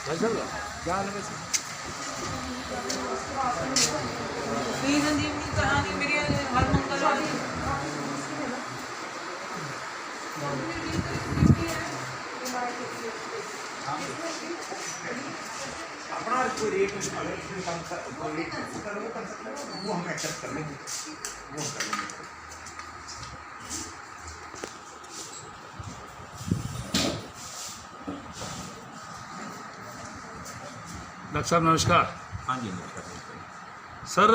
संजीवनी कहानी मेरी हर मंगलवार अपना कोई रेट कोई रेट वो हम एक्सेप्ट कर लेंगे, वो कर लेंगे। डॉक्टर साहब नमस्कार। हाँ जी नमस्कार। सर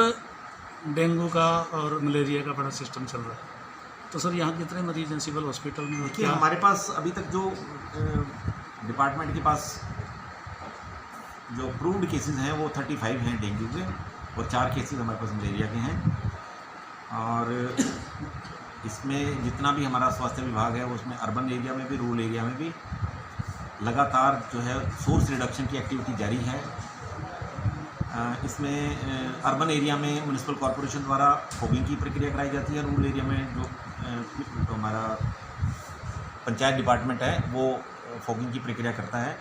डेंगू का और मलेरिया का बड़ा सिस्टम चल रहा है, तो सर यहाँ कितने मरीज हैं सिविल हॉस्पिटल में? देखिए हमारे पास अभी तक जो डिपार्टमेंट के पास जो अप्रूव्ड केसेस हैं वो 35 हैं डेंगू के, और 4 केसेस हमारे पास मलेरिया के हैं। और इसमें जितना भी हमारा स्वास्थ्य विभाग है उसमें अर्बन एरिया में भी रूरल एरिया में भी लगातार जो है सोर्स रिडक्शन की एक्टिविटी जारी है। इसमें अर्बन एरिया में म्यूनिसिपल कॉरपोरेशन द्वारा फॉगिंग की प्रक्रिया कराई जाती है। रूरल एरिया में जो हमारा पंचायत डिपार्टमेंट है वो फॉगिंग की प्रक्रिया करता है।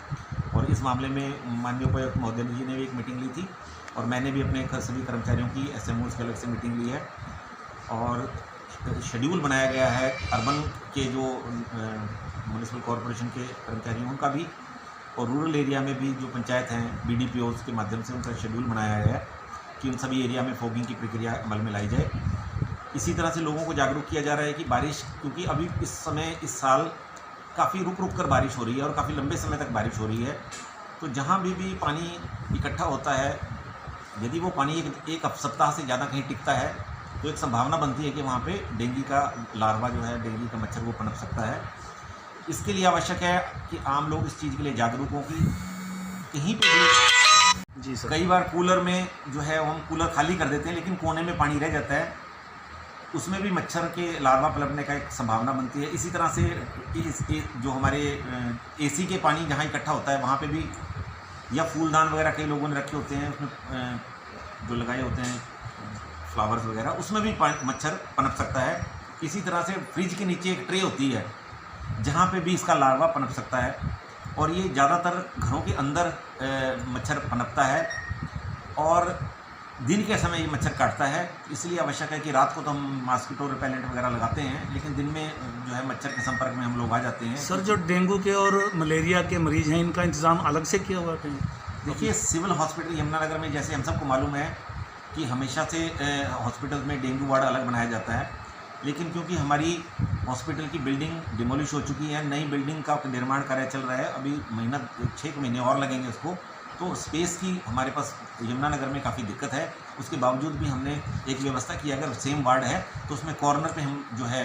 और इस मामले में माननीय उपायुक्त महोदय जी ने भी एक मीटिंग ली थी, और मैंने भी अपने सभी कर्मचारियों की SMOs के अलग से मीटिंग ली है। और शेड्यूल बनाया गया है अर्बन के जो म्यूनिसिपल कॉरपोरेशन के कर्मचारियों उनका भी, और रूरल एरिया में भी जो पंचायत हैं BDPOs के माध्यम से उनका शेड्यूल बनाया गया है कि उन सभी एरिया में फॉगिंग की प्रक्रिया अमल में लाई जाए। इसी तरह से लोगों को जागरूक किया जा रहा है कि बारिश, क्योंकि अभी इस समय इस साल काफ़ी रुक रुक कर बारिश हो रही है और काफ़ी लंबे समय तक बारिश हो रही है, तो जहाँ भी पानी इकट्ठा होता है, यदि वो पानी एक सप्ताह से ज़्यादा कहीं टिकता है तो एक संभावना बनती है कि वहाँ पे डेंगू का लार्वा जो है, डेंगू का मच्छर वो पनप सकता है। इसके लिए आवश्यक है कि आम लोग इस चीज़ के लिए जागरूक हों कि कहीं पे भी जी सर, कई बार कूलर में जो है हम कूलर खाली कर देते हैं लेकिन कोने में पानी रह जाता है, उसमें भी मच्छर के लार्वा पनपने का एक संभावना बनती है। इसी तरह से जो हमारे AC के पानी जहाँ इकट्ठा होता है वहाँ पे भी, या फूलदान वगैरह कई लोगों ने रखे होते हैं उसमें जो लगाए होते हैं फ्लावर्स वगैरह, उसमें भी मच्छर पनप सकता है। इसी तरह से फ्रिज के नीचे एक ट्रे होती है जहाँ पे भी इसका लार्वा पनप सकता है, और ये ज़्यादातर घरों के अंदर मच्छर पनपता है और दिन के समय ये मच्छर काटता है। इसलिए आवश्यक है कि रात को तो हम मॉस्किटो रिपेलेंट वगैरह लगाते हैं, लेकिन दिन में जो है मच्छर के संपर्क में हम लोग आ जाते हैं। सर जो डेंगू के और मलेरिया के मरीज हैं इनका इंतज़ाम अलग से किया हुआ है? देखिए सिविल हॉस्पिटल यमुनानगर में, जैसे हम सबको मालूम है कि हमेशा से हॉस्पिटल में डेंगू वार्ड अलग बनाया जाता है, लेकिन क्योंकि हमारी हॉस्पिटल की बिल्डिंग डिमोलिश हो चुकी है, नई बिल्डिंग का निर्माण कार्य चल रहा है, अभी 6 महीने और लगेंगे उसको, तो स्पेस की हमारे पास यमुनानगर में काफ़ी दिक्कत है। उसके बावजूद भी हमने एक व्यवस्था की, अगर सेम वार्ड है तो उसमें कॉर्नर पे हम जो है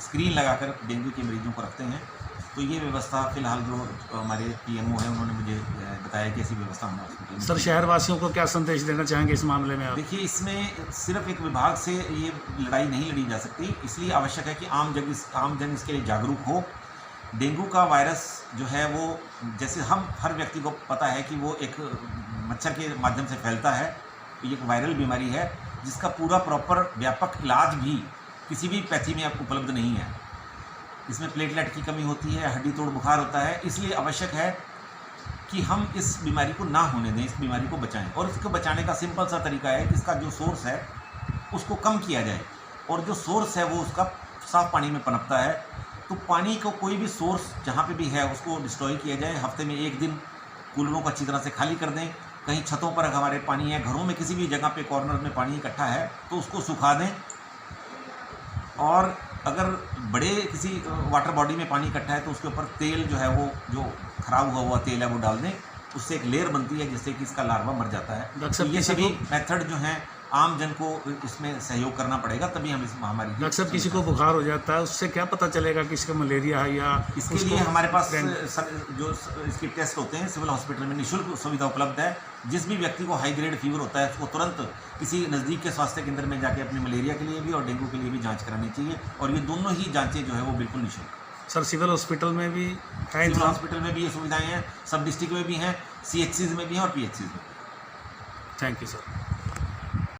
स्क्रीन लगाकर डेंगू के मरीजों को रखते हैं। तो ये व्यवस्था फ़िलहाल जो हमारे PMO हैं उन्होंने मुझे बताया कि ऐसी व्यवस्था हमारे हॉस्पिटल में। सर शहरवासियों को क्या संदेश देना चाहेंगे इस मामले में आप? देखिए इसमें सिर्फ एक विभाग से ये लड़ाई नहीं लड़ी जा सकती, इसलिए आवश्यक है कि आम जन इसके लिए जागरूक हो। डेंगू का वायरस जो है वो, जैसे हम हर व्यक्ति को पता है कि वो एक मच्छर के माध्यम से फैलता है, ये एक वायरल बीमारी है जिसका पूरा प्रॉपर व्यापक इलाज भी किसी भी पैथी में आपको उपलब्ध नहीं है। इसमें प्लेटलेट की कमी होती है, हड्डी तोड़ बुखार होता है, इसलिए आवश्यक है कि हम इस बीमारी को ना होने दें, इस बीमारी को बचाएं। और इसको बचाने का सिंपल सा तरीका है कि इसका जो सोर्स है उसको कम किया जाए, और जो सोर्स है वो उसका साफ़ पानी में पनपता है। तो पानी को कोई भी सोर्स जहाँ पे भी है उसको डिस्ट्रॉय किया जाए। हफ्ते में 1 दिन कूलरों को अच्छी तरह से खाली कर दें। कहीं छतों पर हमारे पानी है, घरों में किसी भी जगह पे कॉर्नर में पानी इकट्ठा है तो उसको सुखा दें। और अगर बड़े किसी वाटर बॉडी में पानी इकट्ठा है तो उसके ऊपर तेल जो है वो, जो ख़राब हुआ तेल है वो डाल दें, उससे एक लेयर बनती है जिससे कि इसका लार्वा मर जाता है। तो ये सभी मेथड जो हैं आम जन को इसमें सहयोग करना पड़ेगा, तभी हम इस महामारी। डॉक्टर साहब किसी को बुखार हो जाता है उससे क्या पता चलेगा कि इसका मलेरिया है या? इसके लिए हमारे पास जो इसके टेस्ट होते हैं सिविल हॉस्पिटल में निःशुल्क सुविधा उपलब्ध है। जिस भी व्यक्ति को हाई ग्रेड फीवर होता है उसको तुरंत किसी नज़दीक के स्वास्थ्य केंद्र में जाके अपनी मलेरिया के लिए भी और डेंगू के लिए भी जांच करानी चाहिए, और ये दोनों ही जांचें जो है वो बिल्कुल निःशुल्क। सर सिविल हॉस्पिटल में भी है? सिविल हॉस्पिटल में भी ये सुविधाएँ हैं, सब डिस्ट्रिक्ट में भी हैं, CHCs में भी हैं और PHCs में। Thank you sir.